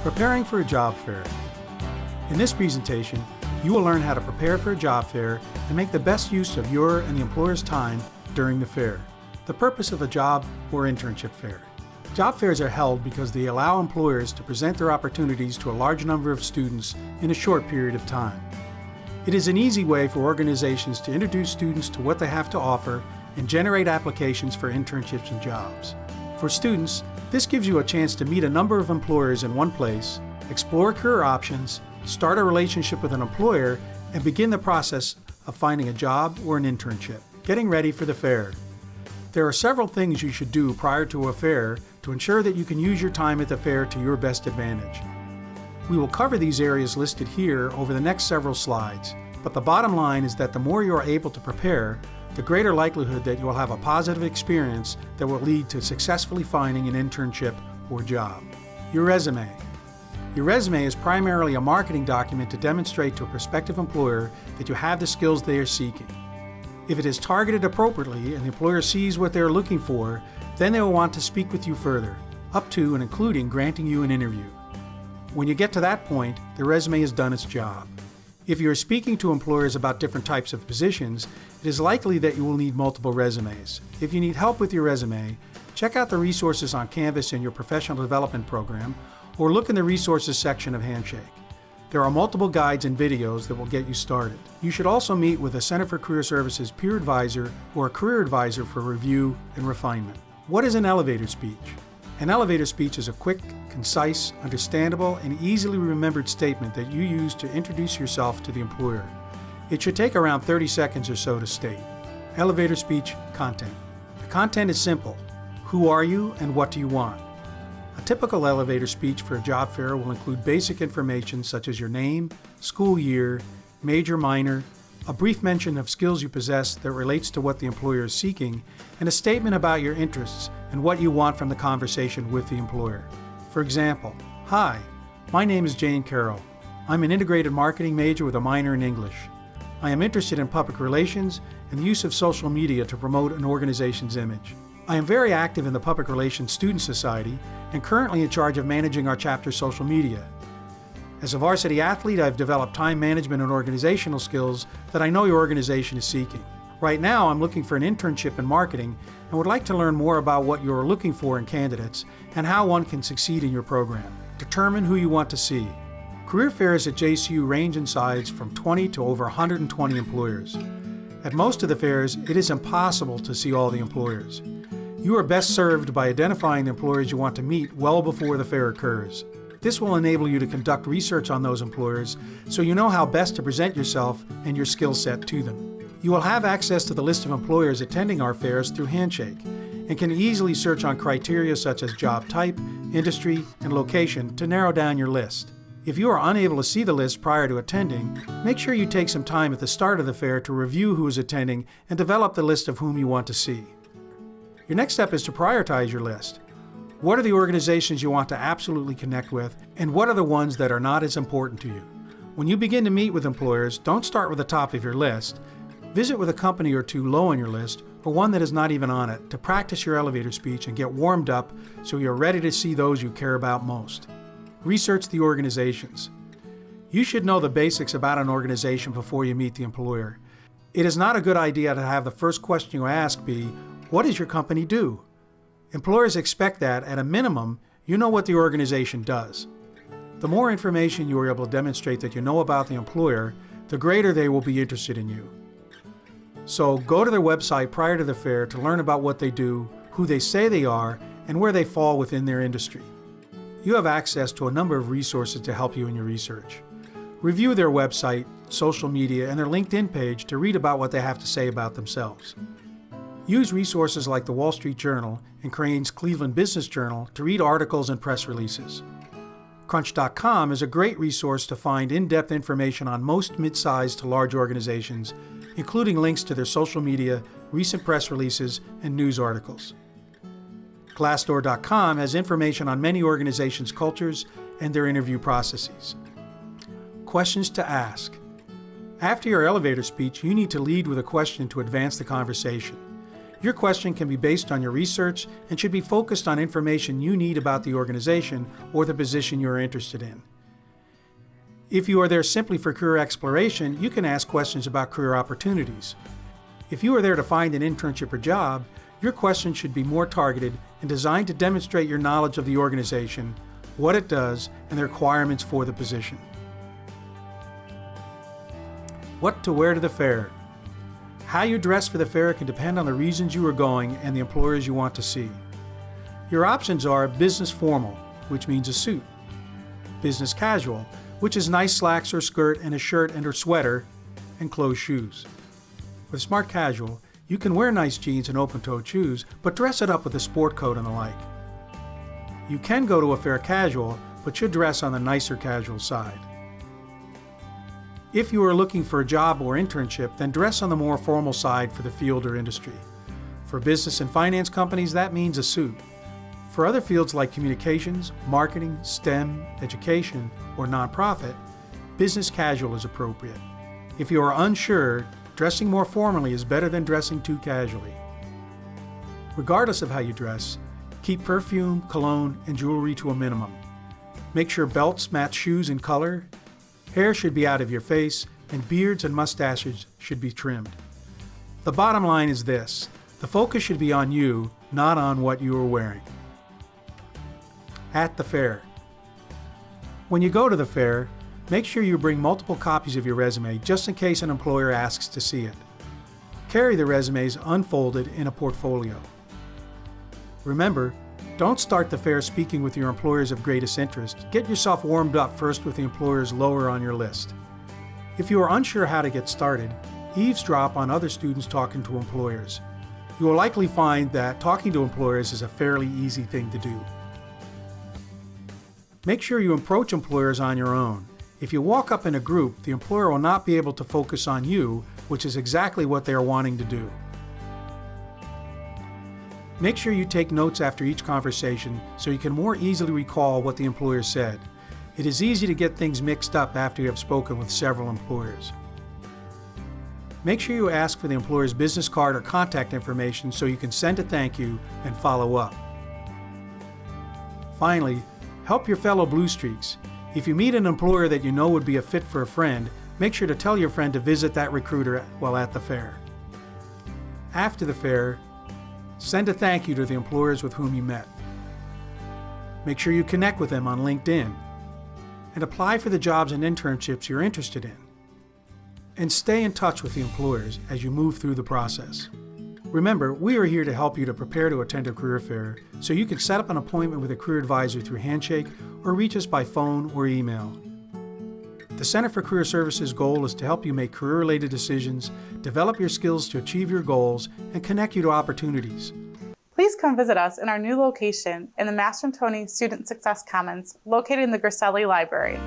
Preparing for a job fair. In this presentation, you will learn how to prepare for a job fair and make the best use of your and the employer's time during the fair. The purpose of a job or internship fair. Job fairs are held because they allow employers to present their opportunities to a large number of students in a short period of time. It is an easy way for organizations to introduce students to what they have to offer and generate applications for internships and jobs. For students, this gives you a chance to meet a number of employers in one place, explore career options, start a relationship with an employer, and begin the process of finding a job or an internship. Getting ready for the fair. There are several things you should do prior to a fair to ensure that you can use your time at the fair to your best advantage. We will cover these areas listed here over the next several slides, but the bottom line is that the more you are able to prepare, the greater likelihood that you will have a positive experience that will lead to successfully finding an internship or job. Your resume. Your resume is primarily a marketing document to demonstrate to a prospective employer that you have the skills they are seeking. If it is targeted appropriately and the employer sees what they are looking for, then they will want to speak with you further, up to and including granting you an interview. When you get to that point, the resume has done its job. If you are speaking to employers about different types of positions, it is likely that you will need multiple resumes. If you need help with your resume, check out the resources on Canvas in your professional development program, or look in the resources section of Handshake. There are multiple guides and videos that will get you started. You should also meet with a Center for Career Services peer advisor or a career advisor for review and refinement. What is an elevator speech? An elevator speech is a quick, concise, understandable, and easily remembered statement that you use to introduce yourself to the employer. It should take around 30 seconds or so to state. Elevator speech content. The content is simple. Who are you and what do you want? A typical elevator speech for a job fair will include basic information such as your name, school year, major, minor, a brief mention of skills you possess that relates to what the employer is seeking, and a statement about your interests and what you want from the conversation with the employer. For example, "Hi, my name is Jane Carroll. I'm an integrated marketing major with a minor in English. I am interested in public relations and the use of social media to promote an organization's image. I am very active in the Public Relations Student Society and currently in charge of managing our chapter's social media. As a varsity athlete, I've developed time management and organizational skills that I know your organization is seeking. Right now, I'm looking for an internship in marketing and would like to learn more about what you're looking for in candidates and how one can succeed in your program. Determine who you want to see. Career fairs at JCU range in size from 20 to over 120 employers. At most of the fairs, it is impossible to see all the employers. You are best served by identifying the employers you want to meet well before the fair occurs. This will enable you to conduct research on those employers so you know how best to present yourself and your skill set to them. You will have access to the list of employers attending our fairs through Handshake and can easily search on criteria such as job type, industry, and location to narrow down your list. If you are unable to see the list prior to attending, make sure you take some time at the start of the fair to review who is attending and develop the list of whom you want to see. Your next step is to prioritize your list. What are the organizations you want to absolutely connect with, and what are the ones that are not as important to you? When you begin to meet with employers, don't start with the top of your list. Visit with a company or two low on your list, or one that is not even on it, to practice your elevator speech and get warmed up so you're ready to see those you care about most. Research the organizations. You should know the basics about an organization before you meet the employer. It is not a good idea to have the first question you ask be, "What does your company do?" Employers expect that, at a minimum, you know what the organization does. The more information you are able to demonstrate that you know about the employer, the greater they will be interested in you. So go to their website prior to the fair to learn about what they do, who they say they are, and where they fall within their industry. You have access to a number of resources to help you in your research. Review their website, social media, and their LinkedIn page to read about what they have to say about themselves. Use resources like the Wall Street Journal and Crain's Cleveland Business Journal to read articles and press releases. Crunch.com is a great resource to find in-depth information on most mid-sized to large organizations, including links to their social media, recent press releases, and news articles. Glassdoor.com has information on many organizations' cultures and their interview processes. Questions to ask. After your elevator speech, you need to lead with a question to advance the conversation. Your question can be based on your research and should be focused on information you need about the organization or the position you are interested in. If you are there simply for career exploration, you can ask questions about career opportunities. If you are there to find an internship or job, your question should be more targeted and designed to demonstrate your knowledge of the organization, what it does, and the requirements for the position. What to wear to the fair. How you dress for the fair can depend on the reasons you are going and the employers you want to see. Your options are business formal, which means a suit, business casual, which is nice slacks or skirt and a shirt and or sweater, and closed shoes. With smart casual, you can wear nice jeans and open-toed shoes, but dress it up with a sport coat and the like. You can go to a fair casual, but should dress on the nicer casual side. If you are looking for a job or internship, then dress on the more formal side for the field or industry. For business and finance companies, that means a suit. For other fields like communications, marketing, STEM, education, or nonprofit, business casual is appropriate. If you are unsure, dressing more formally is better than dressing too casually. Regardless of how you dress, keep perfume, cologne, and jewelry to a minimum. Make sure belts match shoes in color. Hair should be out of your face, and beards and mustaches should be trimmed. The bottom line is this: the focus should be on you, not on what you are wearing. At the fair. When you go to the fair, make sure you bring multiple copies of your resume just in case an employer asks to see it. Carry the resumes unfolded in a portfolio. Remember, don't start the fair speaking with your employers of greatest interest. Get yourself warmed up first with the employers lower on your list. If you are unsure how to get started, eavesdrop on other students talking to employers. You will likely find that talking to employers is a fairly easy thing to do. Make sure you approach employers on your own. If you walk up in a group, the employer will not be able to focus on you, which is exactly what they are wanting to do. Make sure you take notes after each conversation so you can more easily recall what the employer said. It is easy to get things mixed up after you have spoken with several employers. Make sure you ask for the employer's business card or contact information so you can send a thank you and follow up. Finally, help your fellow Blue Streaks. If you meet an employer that you know would be a fit for a friend, make sure to tell your friend to visit that recruiter while at the fair. After the fair, send a thank you to the employers with whom you met. Make sure you connect with them on LinkedIn and apply for the jobs and internships you're interested in. And stay in touch with the employers as you move through the process. Remember, we are here to help you to prepare to attend a career fair, so you can set up an appointment with a career advisor through Handshake or reach us by phone or email. The Center for Career Services' goal is to help you make career-related decisions, develop your skills to achieve your goals, and connect you to opportunities. Please come visit us in our new location in the Mastron Toney Student Success Commons, located in the Griselli Library.